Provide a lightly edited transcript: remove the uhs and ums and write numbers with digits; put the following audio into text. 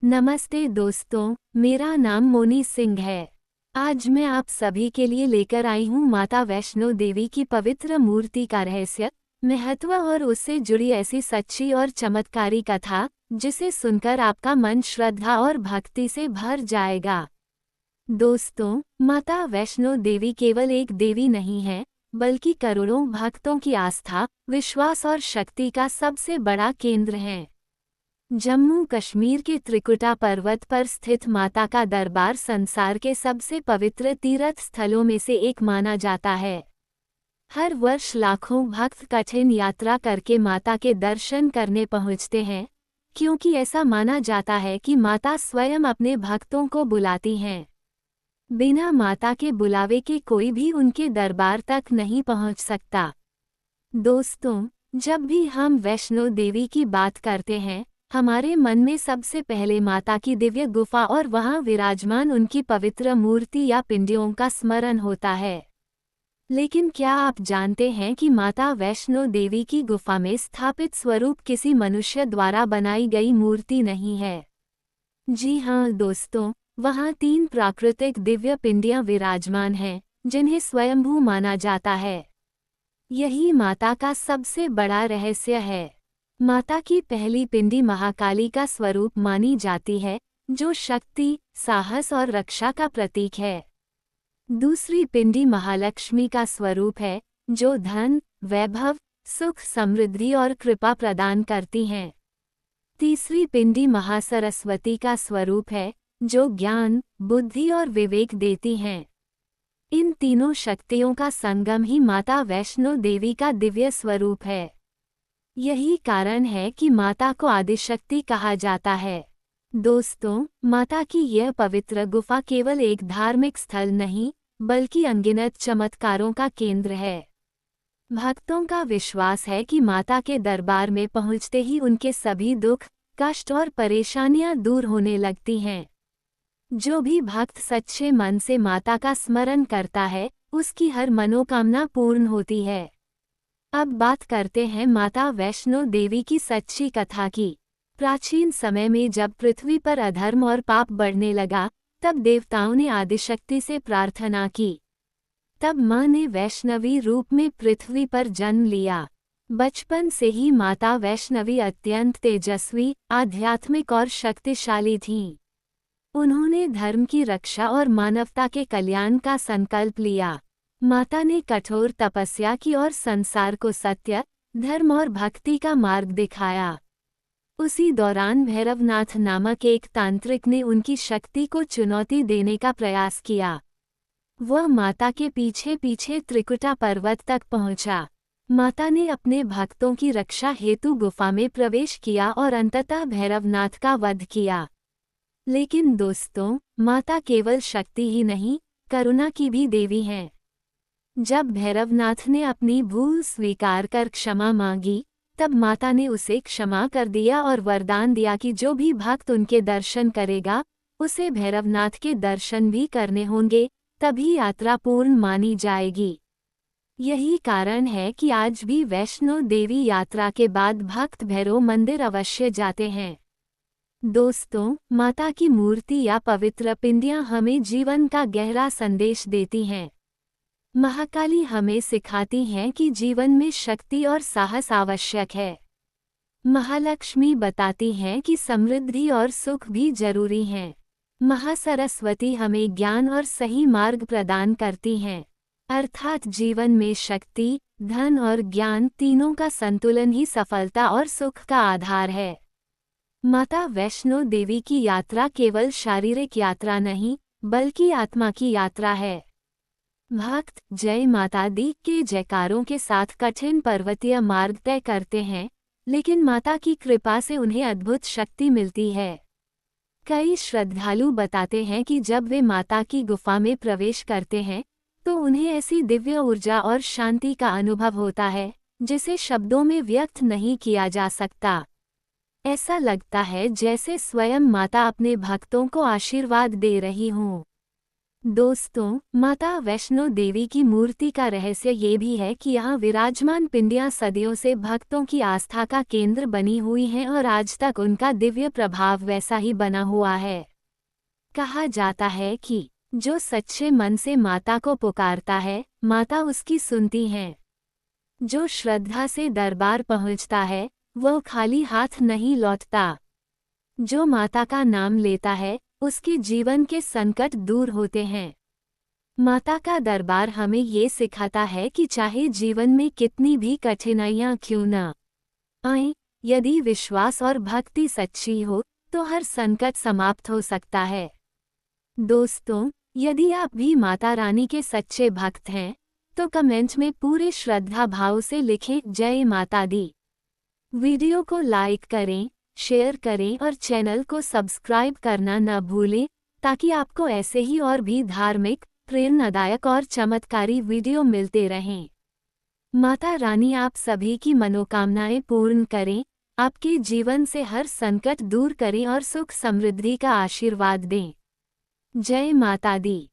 नमस्ते दोस्तों, मेरा नाम मोनी सिंह है। आज मैं आप सभी के लिए लेकर आई हूँ माता वैष्णो देवी की पवित्र मूर्ति का रहस्य, महत्व और उससे जुड़ी ऐसी सच्ची और चमत्कारी कथा, जिसे सुनकर आपका मन श्रद्धा और भक्ति से भर जाएगा। दोस्तों, माता वैष्णो देवी केवल एक देवी नहीं है, बल्कि करोड़ों भक्तों की आस्था, विश्वास और शक्ति का सबसे बड़ा केंद्र है। जम्मू कश्मीर के त्रिकुटा पर्वत पर स्थित माता का दरबार संसार के सबसे पवित्र तीर्थ स्थलों में से एक माना जाता है। हर वर्ष लाखों भक्त कठिन यात्रा करके माता के दर्शन करने पहुंचते हैं, क्योंकि ऐसा माना जाता है कि माता स्वयं अपने भक्तों को बुलाती हैं। बिना माता के बुलावे के कोई भी उनके दरबार तक नहीं पहुंच सकता। दोस्तों, जब भी हम वैष्णो देवी की बात करते हैं, हमारे मन में सबसे पहले माता की दिव्य गुफा और वहां विराजमान उनकी पवित्र मूर्ति या पिंडियों का स्मरण होता है। लेकिन क्या आप जानते हैं कि माता वैष्णो देवी की गुफा में स्थापित स्वरूप किसी मनुष्य द्वारा बनाई गई मूर्ति नहीं है? जी हाँ दोस्तों, वहां 3 प्राकृतिक दिव्य पिंडियां विराजमान हैं, जिन्हें स्वयंभू माना जाता है। यही माता का सबसे बड़ा रहस्य है। माता की पहली पिंडी महाकाली का स्वरूप मानी जाती है, जो शक्ति, साहस और रक्षा का प्रतीक है। दूसरी पिंडी महालक्ष्मी का स्वरूप है, जो धन, वैभव, सुख, समृद्धि और कृपा प्रदान करती हैं। तीसरी पिंडी महासरस्वती का स्वरूप है, जो ज्ञान, बुद्धि और विवेक देती हैं। इन तीनों शक्तियों का संगम ही माता वैष्णो देवी का दिव्य स्वरूप है। यही कारण है कि माता को आदिशक्ति कहा जाता है। दोस्तों, माता की यह पवित्र गुफा केवल एक धार्मिक स्थल नहीं, बल्कि अनगिनत चमत्कारों का केंद्र है। भक्तों का विश्वास है कि माता के दरबार में पहुंचते ही उनके सभी दुख, कष्ट और परेशानियां दूर होने लगती हैं। जो भी भक्त सच्चे मन से माता का स्मरण करता है, उसकी हर मनोकामना पूर्ण होती है। अब बात करते हैं माता वैष्णो देवी की सच्ची कथा की। प्राचीन समय में जब पृथ्वी पर अधर्म और पाप बढ़ने लगा, तब देवताओं ने आदिशक्ति से प्रार्थना की। तब मां ने वैष्णवी रूप में पृथ्वी पर जन्म लिया। बचपन से ही माता वैष्णवी अत्यंत तेजस्वी, आध्यात्मिक और शक्तिशाली थीं। उन्होंने धर्म की रक्षा और मानवता के कल्याण का संकल्प लिया। माता ने कठोर तपस्या की और संसार को सत्य, धर्म और भक्ति का मार्ग दिखाया। उसी दौरान भैरवनाथ नामक एक तांत्रिक ने उनकी शक्ति को चुनौती देने का प्रयास किया। वह माता के पीछे पीछे त्रिकुटा पर्वत तक पहुंचा। माता ने अपने भक्तों की रक्षा हेतु गुफा में प्रवेश किया और अंततः भैरवनाथ का वध किया। लेकिन दोस्तों, माता केवल शक्ति ही नहीं, करुणा की भी देवी हैं। जब भैरवनाथ ने अपनी भूल स्वीकार कर क्षमा मांगी, तब माता ने उसे क्षमा कर दिया और वरदान दिया कि जो भी भक्त उनके दर्शन करेगा, उसे भैरवनाथ के दर्शन भी करने होंगे, तभी यात्रा पूर्ण मानी जाएगी। यही कारण है कि आज भी वैष्णो देवी यात्रा के बाद भक्त भैरव मंदिर अवश्य जाते हैं। दोस्तों, माता की मूर्ति या पवित्र पिंडियां हमें जीवन का गहरा संदेश देती हैं। महाकाली हमें सिखाती हैं कि जीवन में शक्ति और साहस आवश्यक है। महालक्ष्मी बताती हैं कि समृद्धि और सुख भी जरूरी हैं। महासरस्वती हमें ज्ञान और सही मार्ग प्रदान करती हैं। अर्थात जीवन में शक्ति, धन और ज्ञान तीनों का संतुलन ही सफलता और सुख का आधार है। माता वैष्णो देवी की यात्रा केवल शारीरिक यात्रा नहीं, बल्कि आत्मा की यात्रा है। भक्त जय माता दी के जयकारों के साथ कठिन पर्वतीय मार्ग तय करते हैं, लेकिन माता की कृपा से उन्हें अद्भुत शक्ति मिलती है। कई श्रद्धालु बताते हैं कि जब वे माता की गुफा में प्रवेश करते हैं, तो उन्हें ऐसी दिव्य ऊर्जा और शांति का अनुभव होता है, जिसे शब्दों में व्यक्त नहीं किया जा सकता। ऐसा लगता है जैसे स्वयं माता अपने भक्तों को आशीर्वाद दे रही हों। दोस्तों, माता वैष्णो देवी की मूर्ति का रहस्य ये भी है कि यहाँ विराजमान पिंडियाँ सदियों से भक्तों की आस्था का केंद्र बनी हुई हैं और आज तक उनका दिव्य प्रभाव वैसा ही बना हुआ है। कहा जाता है कि जो सच्चे मन से माता को पुकारता है, माता उसकी सुनती हैं। जो श्रद्धा से दरबार पहुँचता है, वह खाली हाथ नहीं लौटता। जो माता का नाम लेता है, उसके जीवन के संकट दूर होते हैं। माता का दरबार हमें ये सिखाता है कि चाहे जीवन में कितनी भी कठिनाइयां क्यों न आएं, यदि विश्वास और भक्ति सच्ची हो, तो हर संकट समाप्त हो सकता है। दोस्तों, यदि आप भी माता रानी के सच्चे भक्त हैं, तो कमेंट में पूरे श्रद्धा भाव से लिखें जय माता दी। वीडियो को लाइक करें, शेयर करें और चैनल को सब्सक्राइब करना न भूलें, ताकि आपको ऐसे ही और भी धार्मिक, प्रेरणादायक और चमत्कारी वीडियो मिलते रहें। माता रानी आप सभी की मनोकामनाएं पूर्ण करें, आपके जीवन से हर संकट दूर करें और सुख समृद्धि का आशीर्वाद दें। जय माता दी।